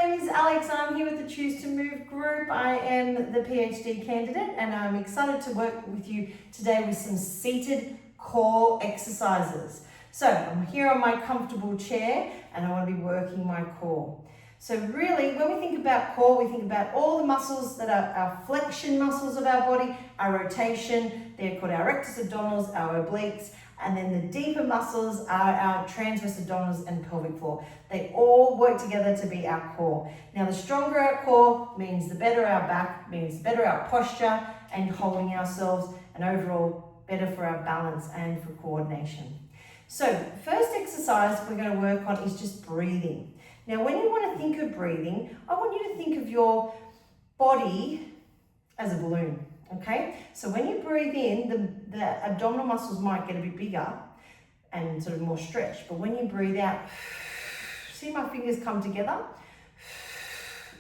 name is Alex. I'm here with the Choose to Move group. I am the PhD candidate and I'm excited to work with you today with some seated core exercises. So I'm here on my comfortable chair and I want to be working my core. So really, when we think about core, we think about all the muscles that are our flexion muscles of our body, our rotation, they're called our rectus abdominis, our obliques, and then the deeper muscles are our transverse abdominis and pelvic floor. They all work together to be our core. Now, the stronger our core means the better our back, means better our posture and holding ourselves, and overall better for our balance and for coordination. So, first exercise we're going to work on is just breathing. Now, when you want to think of breathing, I want you to think of your body as a balloon. Okay, so when you breathe in, the abdominal muscles might get a bit bigger and sort of more stretched, but when you breathe out, see my fingers come together,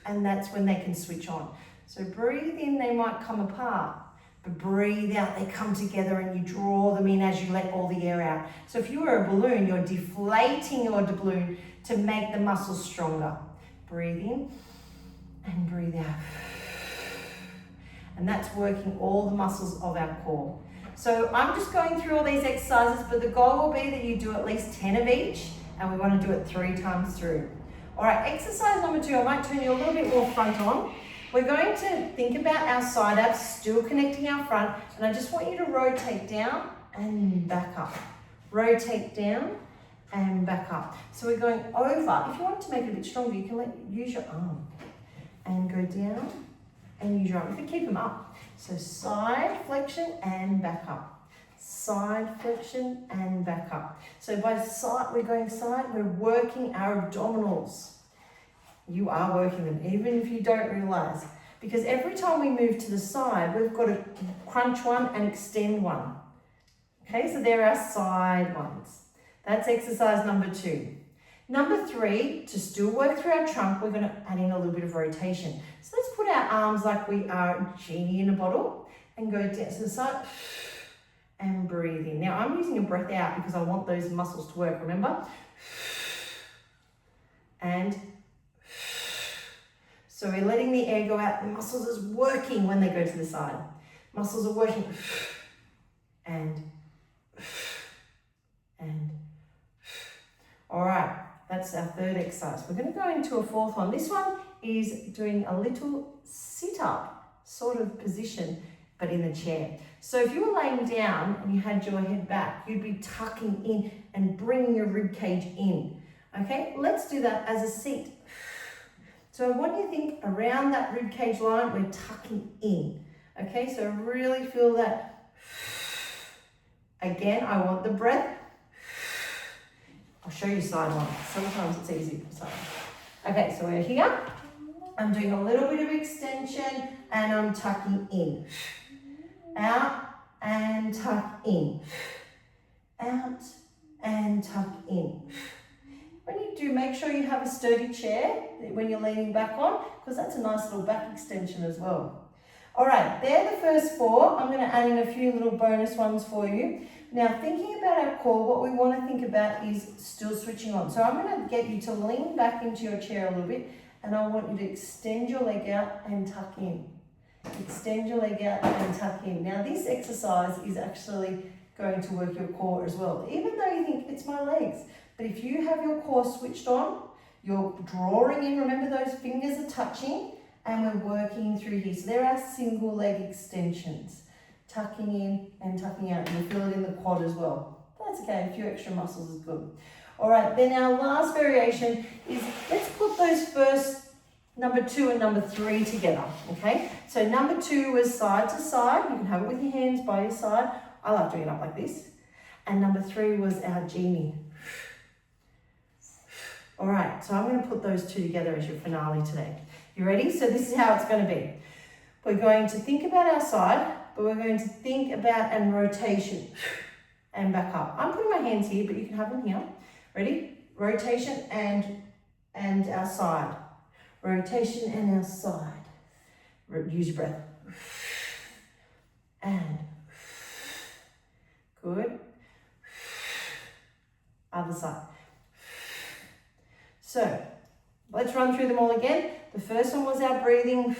and that's when they can switch on. So breathe in, they might come apart, but breathe out, they come together and you draw them in as you let all the air out. So if you were a balloon, you're deflating your balloon to make the muscles stronger. Breathe in and breathe out. And that's working all the muscles of our core. So I'm just going through all these exercises, but the goal will be that you do at least 10 of each, and we want to do it 3 times through. All right, exercise number 2, I might turn you a little bit more front on. We're going to think about our side abs still connecting our front, and I just want you to rotate down and back up. Rotate down and back up. So we're going over. If you want to make it a bit stronger, you can use your arm and go down and use your arm. You can keep them up. So side flexion and back up. Side flexion and back up. So by side, we're going side, we're working our abdominals. You are working them, even if you don't realize. Because every time we move to the side, we've got to crunch one and extend one. Okay, so they're our side ones. That's exercise number 2. Number 3, to still work through our trunk, we're going to add in a little bit of rotation. So let's put our arms like we are a genie in a bottle and go down to the side and breathe in. Now I'm using a breath out because I want those muscles to work, remember? And so we're letting the air go out. The muscles is working when they go to the side. Muscles are working. And. All right. That's our 3rd exercise. We're going to go into a 4th one. This one is doing a little sit-up sort of position, but in the chair. So if you were laying down and you had your head back, you'd be tucking in and bringing your rib cage in. Okay, let's do that as a seat. So I want you to think around that rib cage line, we're tucking in. Okay, so really feel that. Again, I want the breath. I'll show you side one. Sometimes it's easy for side. Okay, so we're here. I'm doing a little bit of extension and I'm tucking in. Out and tuck in. Out and tuck in. When you do, make sure you have a sturdy chair when you're leaning back on, because that's a nice little back extension as well. All right, they're the first 4. I'm going to add in a few little bonus ones for you. Now, thinking about our core, what we want to think about is still switching on. So I'm going to get you to lean back into your chair a little bit, and I want you to extend your leg out and tuck in. Extend your leg out and tuck in. Now, this exercise is actually going to work your core as well, even though you think it's my legs. But if you have your core switched on, you're drawing in, remember those fingers are touching, and we're working through here. So there are single leg extensions. Tucking in and tucking out. You'll feel it in the quad as well. That's okay, a few extra muscles is good. All right, then our last variation is, let's put those first number 2 and number 3 together, okay? So number 2 was side to side. You can have it with your hands by your side. I like doing it up like this. And number 3 was our genie. All right, so I'm going to put those 2 together as your finale today. You ready? So this is how it's going to be. We're going to think about our side, but we're going to think about and rotation and back up. I'm putting my hands here, but you can have them here. Ready? Rotation and our side. Rotation and our side. Use your breath. And. Good. Other side. So, Let's run through them all again. The first one was our breathing.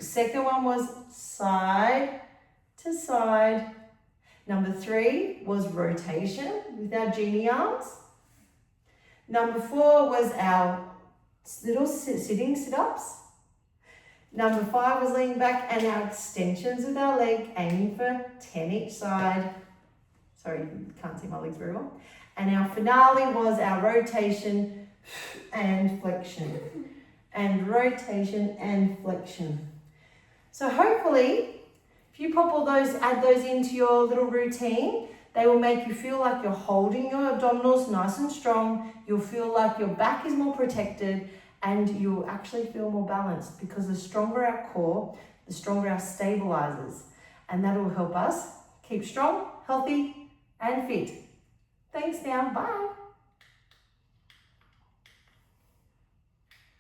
Second one was side to side. Number 3 was rotation with our genie arms. Number 4 was our little sitting sit-ups. Number 5 was leaning back and our extensions with our leg, aiming for 10 each side. Sorry, you can't see my legs very well. And our finale was our rotation and flexion. And rotation and flexion. So hopefully, if you pop all those, add those into your little routine, they will make you feel like you're holding your abdominals nice and strong. You'll feel like your back is more protected and you'll actually feel more balanced, because the stronger our core, the stronger our stabilizers. And that will help us keep strong, healthy, and fit. Thanks now. Bye.